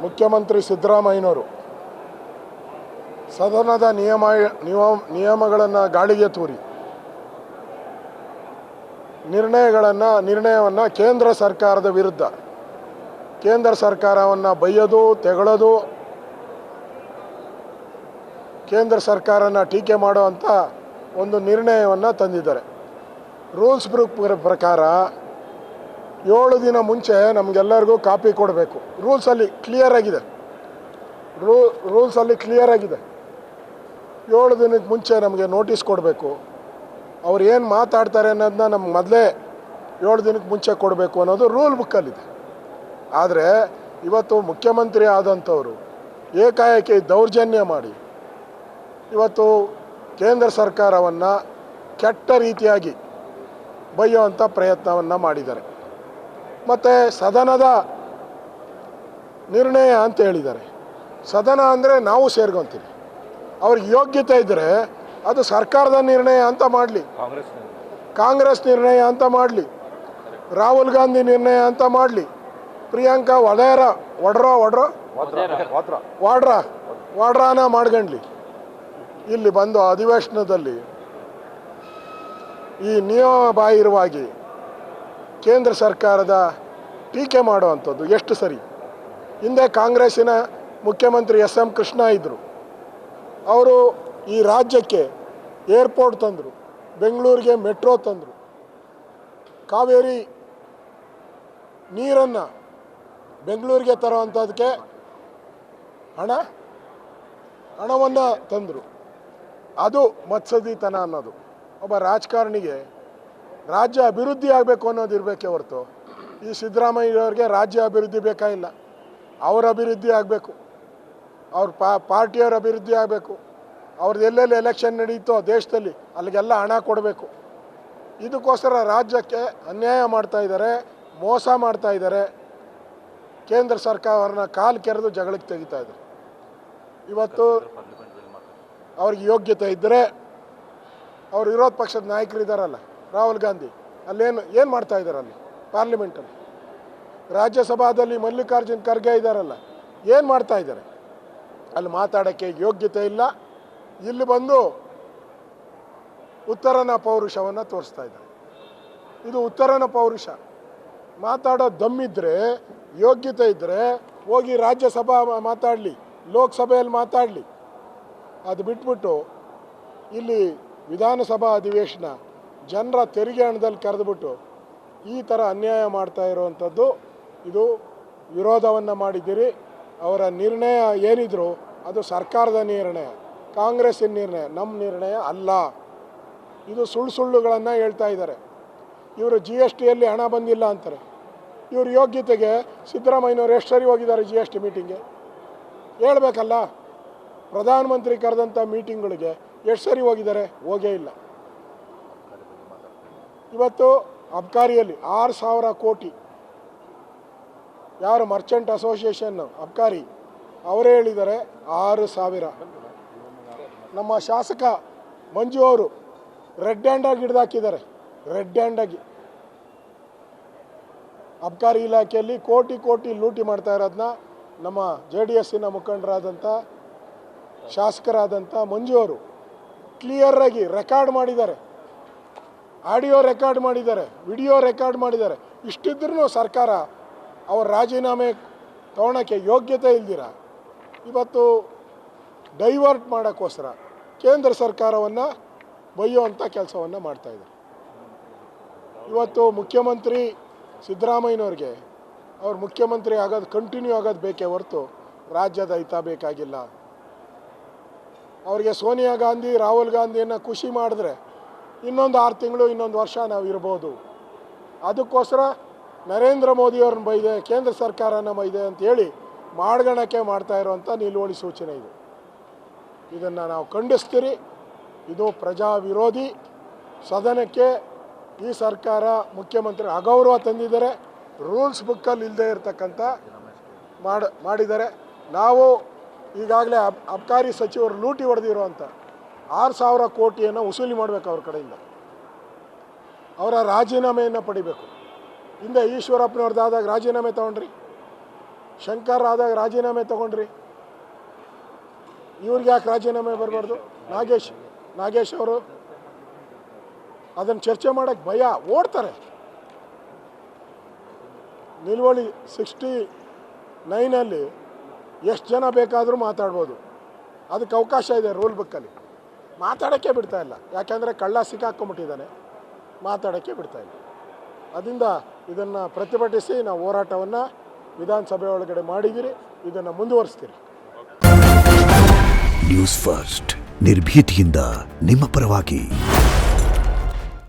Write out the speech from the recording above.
ಮುಖ್ಯಮಂತ್ರಿ ಸಿದ್ದರಾಮಯ್ಯನವರು ಸದನದ ನಿಯಮಗಳನ್ನು ಗಾಳಿಗೆ ತೂರಿ ನಿರ್ಣಯವನ್ನು ಕೇಂದ್ರ ಸರ್ಕಾರದ ವಿರುದ್ಧ ಕೇಂದ್ರ ಸರ್ಕಾರವನ್ನು ಬೈಯೋದು ತೆಗಳೋದು, ಕೇಂದ್ರ ಸರ್ಕಾರನ ಟೀಕೆ ಮಾಡುವಂಥ ಒಂದು ನಿರ್ಣಯವನ್ನು ತಂದಿದ್ದಾರೆ. ರೂಲ್ಸ್ ಪ್ರಕಾರ 7 ದಿನ ಮುಂಚೆ ನಮಗೆಲ್ಲರಿಗೂ ಕಾಪಿ ಕೊಡಬೇಕು. ರೂಲ್ಸಲ್ಲಿ ಕ್ಲಿಯರ್ ಆಗಿದೆ. 7 ದಿನಕ್ಕೆ ಮುಂಚೆ ನಮಗೆ ನೋಟಿಸ್ ಕೊಡಬೇಕು. ಅವ್ರು ಏನು ಮಾತಾಡ್ತಾರೆ ಅನ್ನೋದನ್ನ ನಮ್ಗೆ ಮೊದಲೇ 7 ದಿನಕ್ಕೆ ಮುಂಚೆ ಕೊಡಬೇಕು ಅನ್ನೋದು ರೂಲ್ ಬುಕ್ಕಲ್ಲಿದೆ. ಆದರೆ ಇವತ್ತು ಮುಖ್ಯಮಂತ್ರಿ ಆದಂಥವರು ಏಕಾಏಕಿ ದೌರ್ಜನ್ಯ ಮಾಡಿ ಇವತ್ತು ಕೇಂದ್ರ ಸರ್ಕಾರವನ್ನು ಕೆಟ್ಟ ರೀತಿಯಾಗಿ ಬೈಯುವಂಥ ಪ್ರಯತ್ನವನ್ನು ಮಾಡಿದ್ದಾರೆ. ಮತ್ತು ಸದನದ ನಿರ್ಣಯ ಅಂತ ಹೇಳಿದ್ದಾರೆ. ಸದನ ಅಂದರೆ ನಾವು ಸೇರ್ಕೊತೀವಿ. ಅವ್ರಿಗೆ ಯೋಗ್ಯತೆ ಇದ್ದರೆ ಅದು ಸರ್ಕಾರದ ನಿರ್ಣಯ ಅಂತ ಮಾಡಲಿ, ಕಾಂಗ್ರೆಸ್ ನಿರ್ಣಯ ಅಂತ ಮಾಡಲಿ, ರಾಹುಲ್ ಗಾಂಧಿ ನಿರ್ಣಯ ಅಂತ ಮಾಡಲಿ, ಪ್ರಿಯಾಂಕಾ ವಾಡ್ರಾನ ಮಾಡ್ಕೊಂಡ್ಲಿ. ಇಲ್ಲಿ ಬಂದು ಅಧಿವೇಶನದಲ್ಲಿ ಈ ನಿಯಮ ಬಾಹಿರವಾಗಿ ಕೇಂದ್ರ ಸರ್ಕಾರದ ಟೀಕೆ ಮಾಡುವಂಥದ್ದು ಎಷ್ಟು ಸರಿ? ಹಿಂದೆ ಕಾಂಗ್ರೆಸ್ಸಿನ ಮುಖ್ಯಮಂತ್ರಿ SM ಕೃಷ್ಣ ಇದ್ದರು. ಅವರು ಈ ರಾಜ್ಯಕ್ಕೆ ಏರ್ಪೋರ್ಟ್ ತಂದರು, ಬೆಂಗಳೂರಿಗೆ ಮೆಟ್ರೋ ತಂದರು, ಕಾವೇರಿ ನೀರನ್ನು ಬೆಂಗಳೂರಿಗೆ ತರುವಂಥದ್ದಕ್ಕೆ ಹಣವನ್ನು ತಂದರು. ಅದು ಮತ್ಸದಿತನ ಅನ್ನೋದು. ಒಬ್ಬ ರಾಜಕಾರಣಿಗೆ ರಾಜ್ಯ ಅಭಿವೃದ್ಧಿ ಆಗಬೇಕು ಅನ್ನೋದು ಇರಬೇಕೇ ಹೊರತು ಈ ಸಿದ್ದರಾಮಯ್ಯವ್ರಿಗೆ ರಾಜ್ಯ ಅಭಿವೃದ್ಧಿ ಬೇಕಾಗಿಲ್ಲ. ಅವ್ರ ಅಭಿವೃದ್ಧಿ ಆಗಬೇಕು, ಅವ್ರ ಪಾರ್ಟಿಯವ್ರ ಅಭಿವೃದ್ಧಿ ಆಗಬೇಕು. ಅವ್ರದ್ದು ಎಲ್ಲೆಲ್ಲಿ ಎಲೆಕ್ಷನ್ ನಡೀತೋ ದೇಶದಲ್ಲಿ ಅಲ್ಲಿಗೆಲ್ಲ ಹಣ ಕೊಡಬೇಕು. ಇದಕ್ಕೋಸ್ಕರ ರಾಜ್ಯಕ್ಕೆ ಅನ್ಯಾಯ ಮಾಡ್ತಾಯಿದ್ದಾರೆ, ಮೋಸ ಮಾಡ್ತಾಯಿದ್ದಾರೆ. ಕೇಂದ್ರ ಸರ್ಕಾರನ ಕಾಲು ಕೆರೆದು ಜಗಳಕ್ಕೆ ತೆಗಿತಾ ಇದ್ದಾರೆ. ಇವತ್ತು ಅವ್ರಿಗೆ ಯೋಗ್ಯತೆ ಇದ್ದರೆ ಅವ್ರು ವಿರೋಧ ಪಕ್ಷದ ನಾಯಕರಿದ್ದಾರಲ್ಲ, ರಾಹುಲ್ ಗಾಂಧಿ, ಏನು ಮಾಡ್ತಾ ಇದ್ದಾರೆ ಅಲ್ಲಿ ಪಾರ್ಲಿಮೆಂಟಲ್ಲಿ? ರಾಜ್ಯಸಭಾದಲ್ಲಿ ಮಲ್ಲಿಕಾರ್ಜುನ್ ಖರ್ಗೆ ಇದ್ದಾರಲ್ಲ, ಏನು ಮಾಡ್ತಾ ಇದ್ದಾರೆ? ಅಲ್ಲಿ ಮಾತಾಡೋಕ್ಕೆ ಯೋಗ್ಯತೆ ಇಲ್ಲ. ಇಲ್ಲಿ ಬಂದು ಉತ್ತರನ ಪೌರುಷವನ್ನು ತೋರಿಸ್ತಾ ಇದ್ದಾರೆ. ಇದು ಉತ್ತರನ ಪೌರುಷ. ಮಾತಾಡೋ ದಮ್ಮಿದ್ರೆ, ಯೋಗ್ಯತೆ ಇದ್ದರೆ ಹೋಗಿ ರಾಜ್ಯಸಭಾ ಮಾತಾಡಲಿ, ಲೋಕಸಭೆಯಲ್ಲಿ ಮಾತಾಡಲಿ. ಅದು ಬಿಟ್ಬಿಟ್ಟು ಇಲ್ಲಿ ವಿಧಾನಸಭಾ ಅಧಿವೇಶನ ಜನರ ತೆರಿಗೆ ಹಣದಲ್ಲಿ ಕರೆದುಬಿಟ್ಟು ಈ ಥರ ಅನ್ಯಾಯ ಮಾಡ್ತಾ ಇರುವಂಥದ್ದು, ಇದು ವಿರೋಧವನ್ನು ಮಾಡಿದ್ದೀರಿ. ಅವರ ನಿರ್ಣಯ ಏನಿದ್ರು ಅದು ಸರ್ಕಾರದ ನಿರ್ಣಯ, ಕಾಂಗ್ರೆಸ್ಸಿನ ನಿರ್ಣಯ, ನಮ್ಮ ನಿರ್ಣಯ ಅಲ್ಲ. ಇದು ಸುಳ್ಳುಗಳನ್ನು ಹೇಳ್ತಾ ಇದ್ದಾರೆ. ಇವರು GSTಯಲ್ಲಿ ಹಣ ಬಂದಿಲ್ಲ ಅಂತಾರೆ. ಇವ್ರ ಯೋಗ್ಯತೆಗೆ ಸಿದ್ದರಾಮಯ್ಯನವ್ರು ಎಷ್ಟು ಸರಿ ಹೋಗಿದ್ದಾರೆ GST ಮೀಟಿಂಗ್ಗೆ? ಹೇಳ್ಬೇಕಲ್ಲ. ಪ್ರಧಾನಮಂತ್ರಿ ಕರೆದಂಥ ಮೀಟಿಂಗ್ಗಳಿಗೆ ಎಷ್ಟು ಸರಿ ಹೋಗಿದ್ದಾರೆ? ಹೋಗೇ ಇಲ್ಲ. ಇವತ್ತು ಅಬ್ಕಾರಿಯಲ್ಲಿ 6,000 ಕೋಟಿ, ಯಾರು ಮರ್ಚೆಂಟ್ ಅಸೋಸಿಯೇಷನ್ ಅಬ್ಕಾರಿ ಅವರೇ ಹೇಳಿದ್ದಾರೆ 6,000. ನಮ್ಮ ಶಾಸಕ ಮಂಜು ಅವರು ರೆಡ್ ಹ್ಯಾಂಡಾಗಿ ಹಿಡ್ದಾಕಿದ್ದಾರೆ. ರೆಡ್ ಹ್ಯಾಂಡಾಗಿ ಅಬ್ಕಾರಿ ಇಲಾಖೆಯಲ್ಲಿ ಕೋಟಿ ಲೂಟಿ ಮಾಡ್ತಾ ಇರೋದನ್ನ ನಮ್ಮ JDSನ ಮುಖಂಡರಾದಂಥ ಶಾಸಕರಾದಂಥ ಮಂಜು ಅವರು ಕ್ಲಿಯರಾಗಿ ರೆಕಾರ್ಡ್ ಮಾಡಿದ್ದಾರೆ. ಆಡಿಯೋ ರೆಕಾರ್ಡ್ ಮಾಡಿದ್ದಾರೆ, ವಿಡಿಯೋ ರೆಕಾರ್ಡ್ ಮಾಡಿದ್ದಾರೆ. ಇಷ್ಟಿದ್ರೂ ಸರ್ಕಾರ ಅವ್ರ ರಾಜೀನಾಮೆ ತೊಗೊಳಕ್ಕೆ ಯೋಗ್ಯತೆ ಇಲ್ದಿರ ಇವತ್ತು ಡೈವರ್ಟ್ ಮಾಡೋಕ್ಕೋಸ್ಕರ ಕೇಂದ್ರ ಸರ್ಕಾರವನ್ನು ಬೈಯುವಂಥ ಕೆಲಸವನ್ನು ಮಾಡ್ತಾಯಿದ್ದಾರೆ. ಇವತ್ತು ಮುಖ್ಯಮಂತ್ರಿ ಸಿದ್ದರಾಮಯ್ಯನವ್ರಿಗೆ ಅವ್ರು ಮುಖ್ಯಮಂತ್ರಿ ಆಗೋದು ಕಂಟಿನ್ಯೂ ಆಗೋದು ಬೇಕೇ ಹೊರತು ರಾಜ್ಯದ ಹಿತ ಬೇಕಾಗಿಲ್ಲ. ಅವ್ರಿಗೆ ಸೋನಿಯಾ ಗಾಂಧಿ, ರಾಹುಲ್ ಗಾಂಧಿಯನ್ನು ಖುಷಿ ಮಾಡಿದ್ರೆ ಇನ್ನೊಂದು 6 ತಿಂಗಳು, ಇನ್ನೊಂದು ವರ್ಷ ನಾವು ಇರ್ಬೋದು. ಅದಕ್ಕೋಸ್ಕರ ನರೇಂದ್ರ ಮೋದಿಯವ್ರನ್ನ ಬೈದೆ, ಕೇಂದ್ರ ಸರ್ಕಾರನ ಬೈದೆ ಅಂತೇಳಿ ಮಾಡ್ಗಣಕ್ಕೆ ಮಾಡ್ತಾ ಇರುವಂಥ ನಿಲುವಳಿ ಸೂಚನೆ ಇದು. ಇದನ್ನು ನಾವು ಖಂಡಿಸ್ತೀರಿ. ಇದು ಪ್ರಜಾ ವಿರೋಧಿ. ಸದನಕ್ಕೆ ಈ ಸರ್ಕಾರ ಮುಖ್ಯಮಂತ್ರಿ ಅಗೌರವ ತಂದಿದ್ದಾರೆ. ರೂಲ್ಸ್ ಬುಕ್ಕಲ್ಲಿ ಇಲ್ಲದೆ ಇರತಕ್ಕಂಥ ಮಾಡಿದ್ದಾರೆ. ನಾವು ಈಗಾಗಲೇ ಅಬ್ಕಾರಿ ಸಚಿವರು ಲೂಟಿ ಹೊಡೆದಿರುವಂಥ 6,000 ಕೋಟಿಯನ್ನು ವಸೂಲಿ ಮಾಡಬೇಕು ಅವ್ರ ಕಡೆಯಿಂದ. ಅವರ ರಾಜೀನಾಮೆಯನ್ನು ಪಡಿಬೇಕು. ಹಿಂದೆ ಈಶ್ವರಪ್ಪನವ್ರದ್ದಾದಾಗ ರಾಜೀನಾಮೆ ತೊಗೊಂಡ್ರಿ. ಶಂಕರ್ ಆದಾಗ ರಾಜೀನಾಮೆ ತಗೊಂಡ್ರಿ, ಇವ್ರಿಗೆ ಯಾಕೆ ರಾಜೀನಾಮೆ ಬರಬಾರ್ದು? ನಾಗೇಶ್ ಅವರು ಅದನ್ನು ಚರ್ಚೆ ಮಾಡೋಕ್ಕೆ ಭಯ, ಓಡ್ತಾರೆ. ನಿಲುವಳಿ 69 ಎಷ್ಟು ಜನ ಬೇಕಾದರೂ ಮಾತಾಡ್ಬೋದು, ಅದಕ್ಕೆ ಅವಕಾಶ ಇದೆ ರೂಲ್ ಬುಕ್ಕಲ್ಲಿ. ಮಾತಾಡೋಕ್ಕೆ ಬಿಡ್ತಾ ಇಲ್ಲ, ಯಾಕೆಂದರೆ ಕಳ್ಳ ಸಿಕ್ಕಾಕೊಂಬಿಟ್ಟಿದ್ದಾನೆ, ಮಾತಾಡೋಕ್ಕೆ ಬಿಡ್ತಾ ಇಲ್ಲ. ಅದರಿಂದ ಇದನ್ನು ಪ್ರತಿಭಟಿಸಿ ನಾವು ಹೋರಾಟವನ್ನು ವಿಧಾನಸಭೆ ಒಳಗಡೆ ಮಾಡಿದ್ದೀರಿ, ಇದನ್ನು ಮುಂದುವರಿಸ್ತೀರಿ. ನ್ಯೂಸ್ ಫಸ್ಟ್ ನಿರ್ಭೀತಿಯಿಂದ ನಿಮ್ಮ ಪರವಾಗಿ.